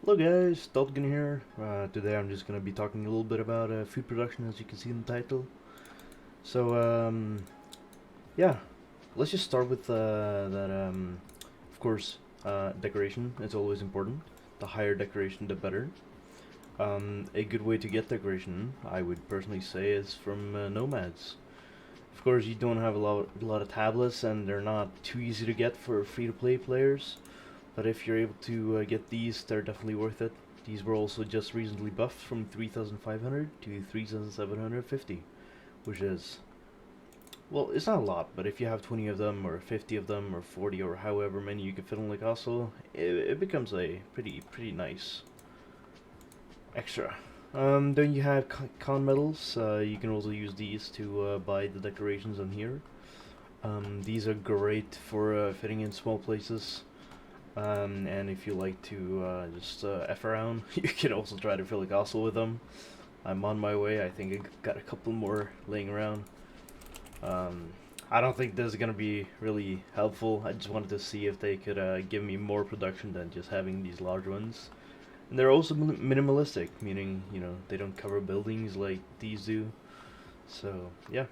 Hello guys, Dalton here. Today I'm just going to be talking a little bit about food production, as you can see in the title. So, yeah, let's just start with of course, decoration is always important. The higher decoration, the better. A good way to get decoration, I would personally say, is from nomads. Of course, you don't have a lot of tablets, and they're not too easy to get for free-to-play players. But if you're able to get these, they're definitely worth it. These were also just recently buffed from 3,500 to 3,750, which is, well, it's not a lot, but if you have 20 of them, or 50 of them, or 40, or however many you can fit in the castle, it becomes a pretty nice extra. Then you have con medals. You can also use these to buy the decorations on here. These are great for fitting in small places. And if you like to just F around, you can also try to fill a castle with them. I'm on my way. I think I got a couple more laying around. I don't think this is going to be really helpful. I just wanted to see if they could give me more production than just having these large ones. And they're also minimalistic, meaning, they don't cover buildings like these do. So, yeah.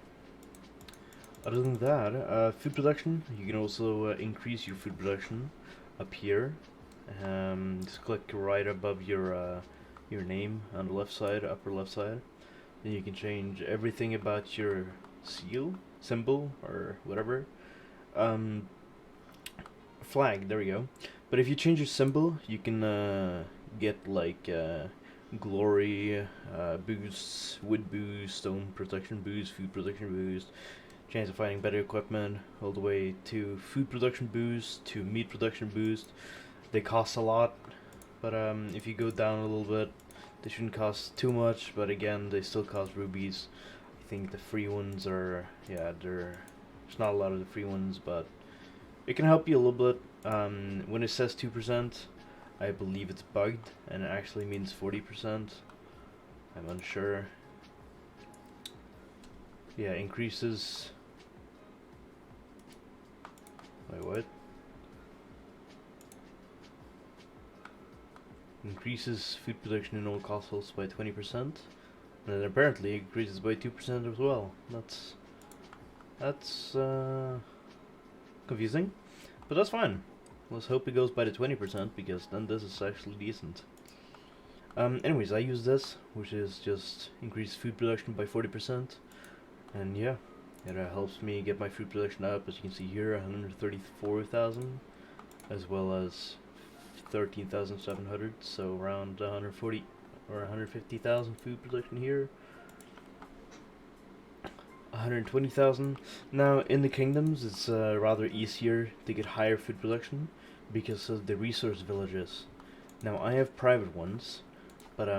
Other than that, food production, you can also increase your food production up here. Just click right above your name on the left side, upper left side. Then you can change everything about your symbol, or whatever. Um, Flag, there we go. But if you change your symbol, you can get like glory boosts, wood boost, stone protection boost, food protection boost, chance of finding better equipment, all the way to food production boost, to meat production boost. They cost a lot, but if you go down a little bit, they shouldn't cost too much, but again, they still cost rubies. I think the free ones are, there's not a lot of the free ones, but it can help you a little bit. When it says 2%, I believe it's bugged, and it actually means 40%. I'm unsure. Yeah, increases. Wait, what? Increases food production in all castles by 20%, and then apparently increases by 2% as well. That's confusing, but that's fine. Let's hope it goes by the 20%, because then this is actually decent. Anyways, I use this, which is just increase food production by 40%, and yeah, it helps me get my food production up, as you can see here, 134,000, as well as 13,700, so around 140 or 150,000 food production here. 120,000. Now, in the kingdoms, it's rather easier to get higher food production because of the resource villages. Now, I have private ones, but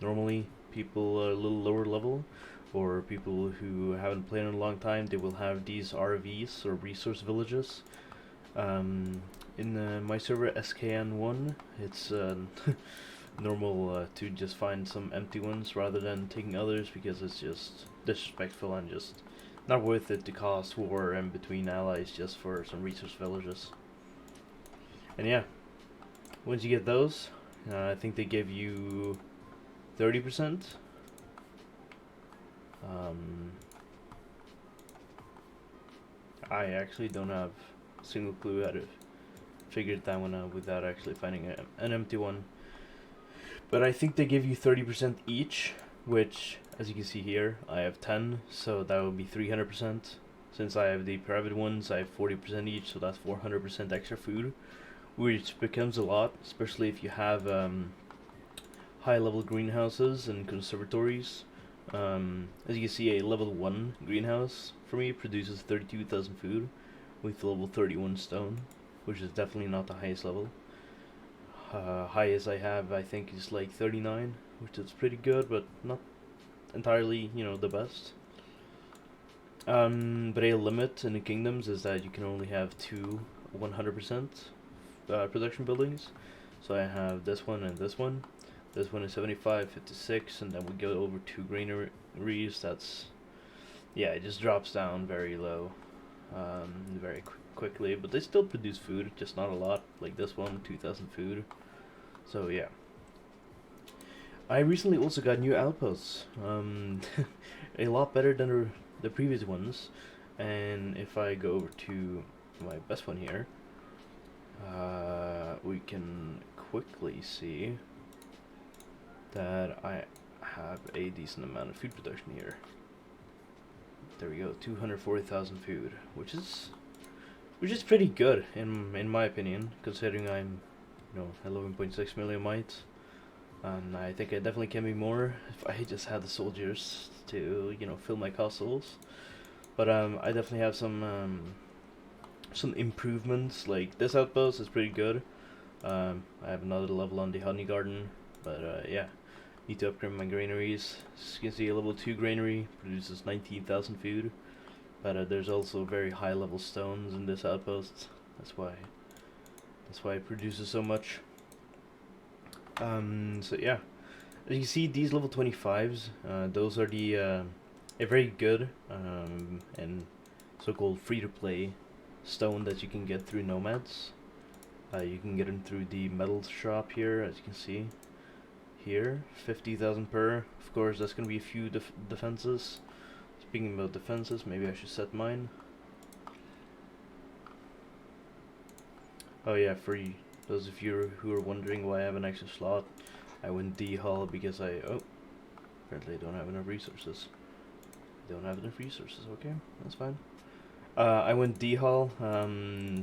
normally people a little lower level, or people who haven't played in a long time, they will have these RVs, or resource villages. In my server SKN1, it's normal to just find some empty ones rather than taking others, because it's just disrespectful and just not worth it to cause war in between allies just for some resource villages. And yeah, once you get those, I think they give you 30%. I actually don't have a single clue how to figure that one out without actually finding an empty one. But I think they give you 30% each, which, as you can see here, I have 10, so that would be 300%. Since I have the private ones, I have 40% each, so that's 400% extra food, which becomes a lot, especially if you have high-level greenhouses and conservatories. As you can see, a level 1 greenhouse for me produces 32,000 food with level 31 stone, which is definitely not the highest level. Highest I have, I think, is like 39, which is pretty good, but not entirely, the best. But a limit in the kingdoms is that you can only have two 100% production buildings. So I have this one and this one. This one is 75, 56, and then we go over to granaries. That's, yeah, it just drops down very low, very quickly. But they still produce food, just not a lot. Like this one, 2,000 food. So yeah. I recently also got new outposts. A lot better than the previous ones. And if I go over to my best one here, we can quickly see that I have a decent amount of food production here. There we go, 240,000 food, which is pretty good in my opinion, considering I'm 11.6 million mites. And I think I definitely can be more if I just had the soldiers to fill my castles. But I definitely have some improvements. Like this outpost is pretty good. I have another level on the honey garden, but yeah, need to upgrade my granaries. As you can see, a level 2 granary produces 19,000 food, but there's also very high level stones in this outpost. That's why it produces so much. So yeah, as you see, these level 25s, those are the a very good and so-called free-to-play stone that you can get through nomads. You can get them through the metal shop here, as you can see here, 50,000 per. Of course, that's gonna be a few defenses. Speaking about defenses, maybe I should set mine. Oh yeah, for those of you who are wondering why I have an extra slot, I went D-Hull because apparently I don't have enough resources. Okay, that's fine. I went D-Hull to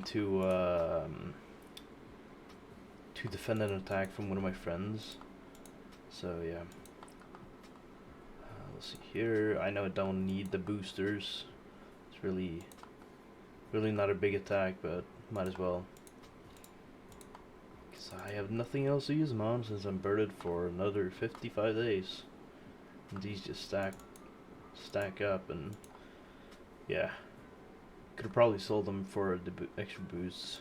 defend an attack from one of my friends. So yeah. Let's see here. I know I don't need the boosters. It's really not a big attack, but might as well. I have nothing else to use them on since I'm birded for another 55 days. And these just stack up, and yeah. Could have probably sold them for the extra boosts.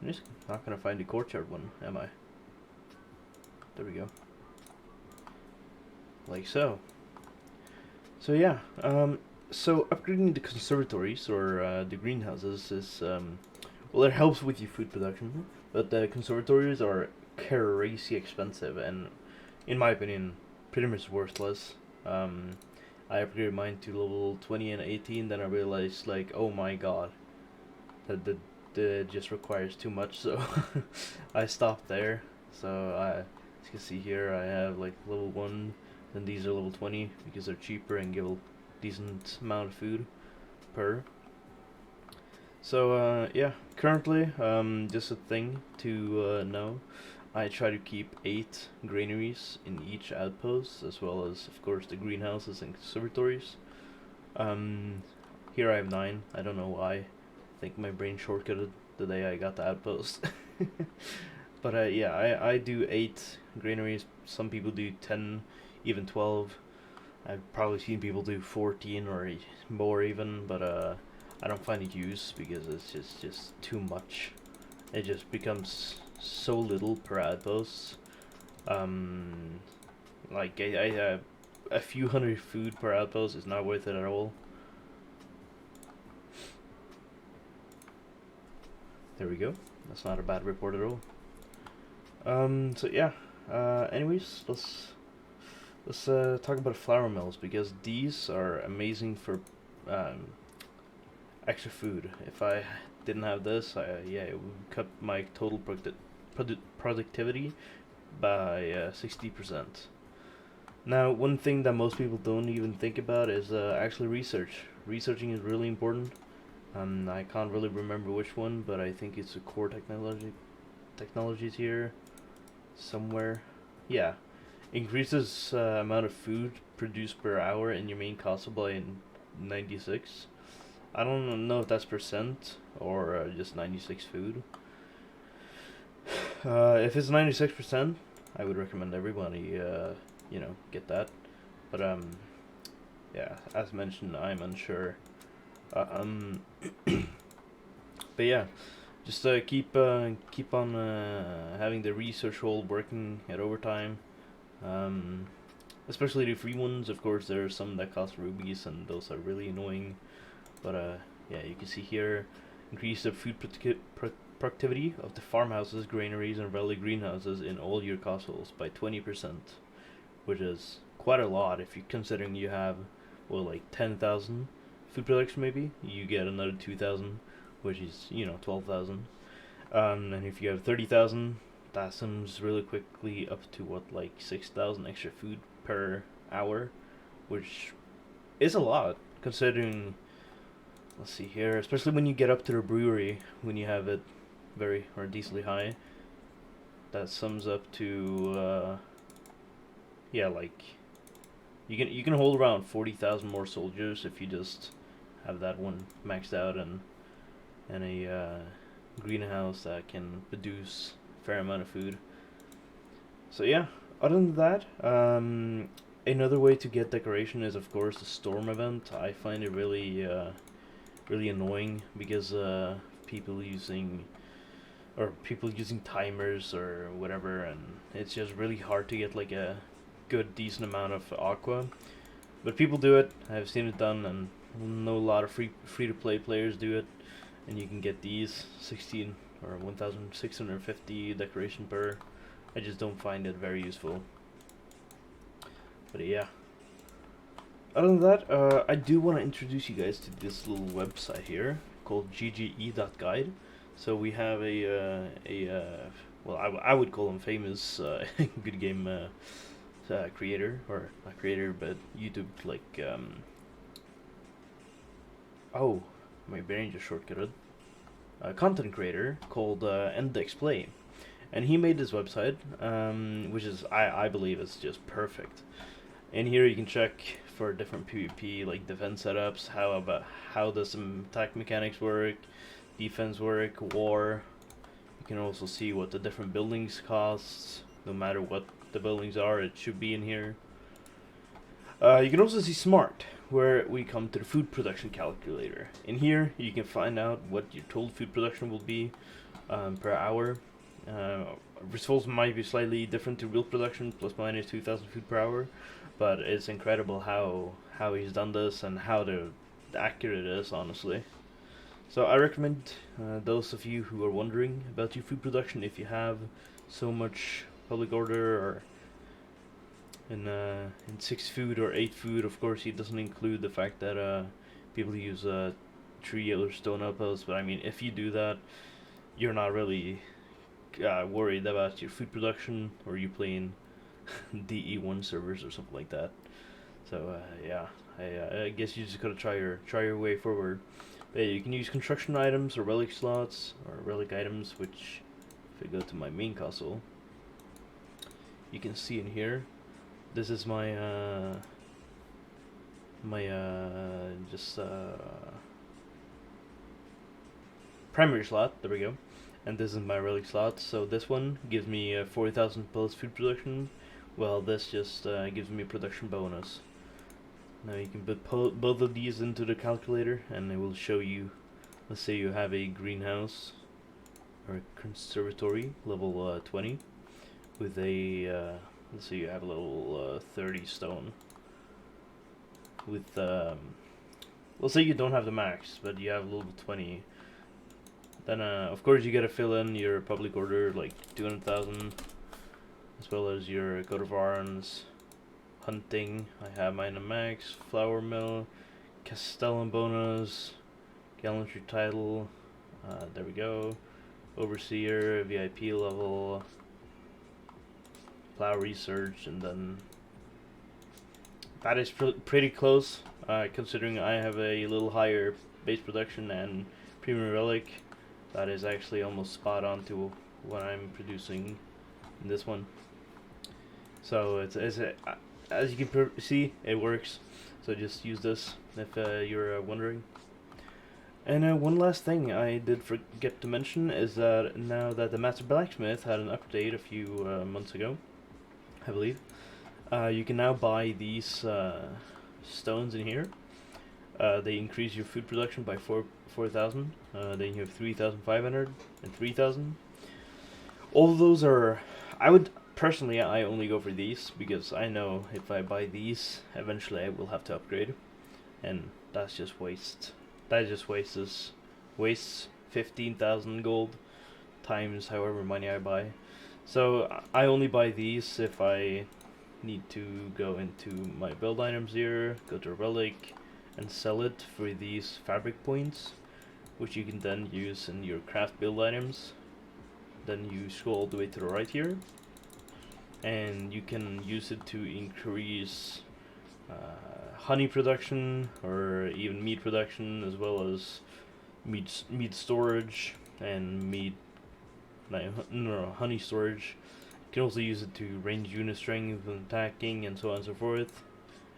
I'm just not gonna find the courtyard one, am I? There we go. Like so. So yeah, so upgrading the conservatories or the greenhouses is well, it helps with your food production, but the conservatories are crazy expensive and, in my opinion, pretty much worthless. I upgraded mine to level 20 and 18, then I realized, like, oh my god, that just requires too much, so I stopped there. So as you can see here, I have like level 1, then these are level 20 because they're cheaper and give a decent amount of food per. So yeah, currently, just a thing to know, I try to keep 8 granaries in each outpost, as well as, of course, the greenhouses and conservatories. Here I have 9, I don't know why. I think my brain shortcutted the day I got the outpost. But yeah, I do 8 granaries, some people do 10, even 12. I've probably seen people do 14 or more even, but I don't find it use because it's just too much. It just becomes so little per outpost. Like a few hundred food per outpost is not worth it at all. There we go. That's not a bad report at all. So yeah. Anyways, let's talk about flour mills, because these are amazing for extra food. If I didn't have this, yeah, it would cut my total productivity by 60%. Now, one thing that most people don't even think about is actually research. Researching is really important. I can't really remember which one, but I think it's a core technologies here somewhere. Yeah, increases amount of food produced per hour in your main castle by 96. I don't know if that's percent or just 96 food. If it's 96%, I would recommend everybody, get that. But yeah, as mentioned, I'm unsure. But yeah, just keep on having the research hole working at overtime. Especially the free ones. Of course, there are some that cost rubies, and those are really annoying. But yeah, you can see here, increase the food productivity of the farmhouses, granaries, and relic greenhouses in all your castles by 20%, which is quite a lot if you're considering you have, well, like 10,000 food production maybe. You get another 2,000, which is, 12,000. And if you have 30,000, that sums really quickly up to what, like 6,000 extra food per hour, which is a lot considering. Let's see here, especially when you get up to the brewery, when you have it very or decently high, that sums up to yeah, like you can hold around 40,000 more soldiers if you just have that one maxed out and a greenhouse that can produce a fair amount of food. So yeah, other than that, another way to get decoration is of course the storm event. I find it really really annoying because people using timers or whatever, and it's just really hard to get like a good decent amount of aqua. But people do it. I've seen it done, and know a lot of free to play players do it, and you can get these 16 or 1,650 decoration per. I just don't find it very useful. But yeah. Other than that, I do want to introduce you guys to this little website here called gge.guide. So we have well, I would call him famous good game creator, or not creator, but YouTube oh, my brain just shortcutted. Content creator called Endex Play, and he made this website, which is I believe is just perfect. In here you can check for different PvP like defense setups, how does some attack mechanics work, defense work, war. You can also see what the different buildings cost, no matter what the buildings are, it should be in here. You can also see smart, where we come to the food production calculator. In here you can find out what your total food production will be per hour. Results might be slightly different to real production, plus minus 2,000 food per hour, but it's incredible how he's done this and how accurate it is, honestly. So I recommend those of you who are wondering about your food production, if you have so much public order or in 6 food or 8 food. Of course, he doesn't include the fact that people use 3 or stone outposts, but I mean, if you do that, you're not really worried about your food production, or you playing DE1 servers or something like that. So yeah, I guess you just gotta try your way forward. But yeah, you can use construction items or relic slots or relic items, which if I go to my main castle, you can see in here. This is my primary slot. There we go. And this is my relic slot. So this one gives me 4,000 plus food production, well, this just gives me a production bonus. Now you can put both of these into the calculator and it will show you, let's say you have a greenhouse or a conservatory level 20 with a, let's say you have a level 30 stone with, let's say you don't have the max, but you have level 20. Then of course you gotta fill in your public order, like 200,000, as well as your coat of arms, hunting. I have mine at max, flour mill, castellan bonus, gallantry title. There we go. Overseer, VIP level, plow research, and then that is pretty close. Considering I have a little higher base production and premium relic, that is actually almost spot on to what I'm producing in this one. So it's as you can see, it works. So just use this if you're wondering. And one last thing I did forget to mention is that now that the Master Blacksmith had an update a few months ago, I believe, you can now buy these stones in here. They increase your food production by 4,000. Then you have 3,500 and 3,000. All of those are, personally, I only go for these because I know if I buy these, eventually I will have to upgrade, and that's just waste. That just wastes 15,000 gold times however many I buy. So I only buy these if I need to go into my build items here, go to relic, and sell it for these fabric points, which you can then use in your craft build items. Then you scroll all the way to the right here, and you can use it to increase honey production or even meat production, as well as meat storage and honey storage. You can also use it to range unit strength and attacking and so on and so forth.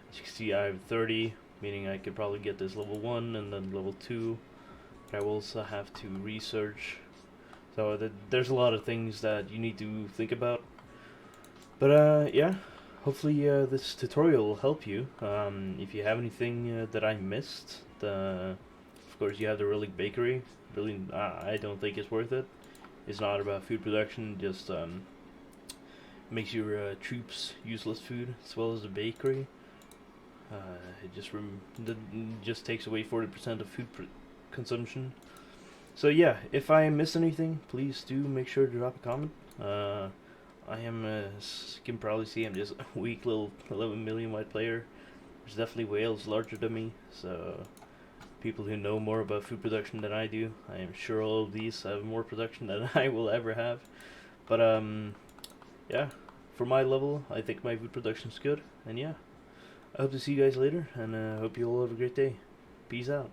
As you can see, I have 30, meaning I could probably get this level 1 and then level 2. But I will also have to research. So there's a lot of things that you need to think about. But yeah, hopefully this tutorial will help you. If you have anything that I missed, of course you have the Relic Bakery. Really, I don't think it's worth it. It's not about food production, just makes your troops useless food, as well as the bakery. It just takes away 40% of food consumption. So yeah, if I miss anything, please do make sure to drop a comment. I am, as you can probably see, I'm just a weak little 11 million white player. There's definitely whales larger than me, so people who know more about food production than I do, I am sure all of these have more production than I will ever have. But yeah, for my level, I think my food production's good, and yeah, I hope to see you guys later, and hope you all have a great day. Peace out.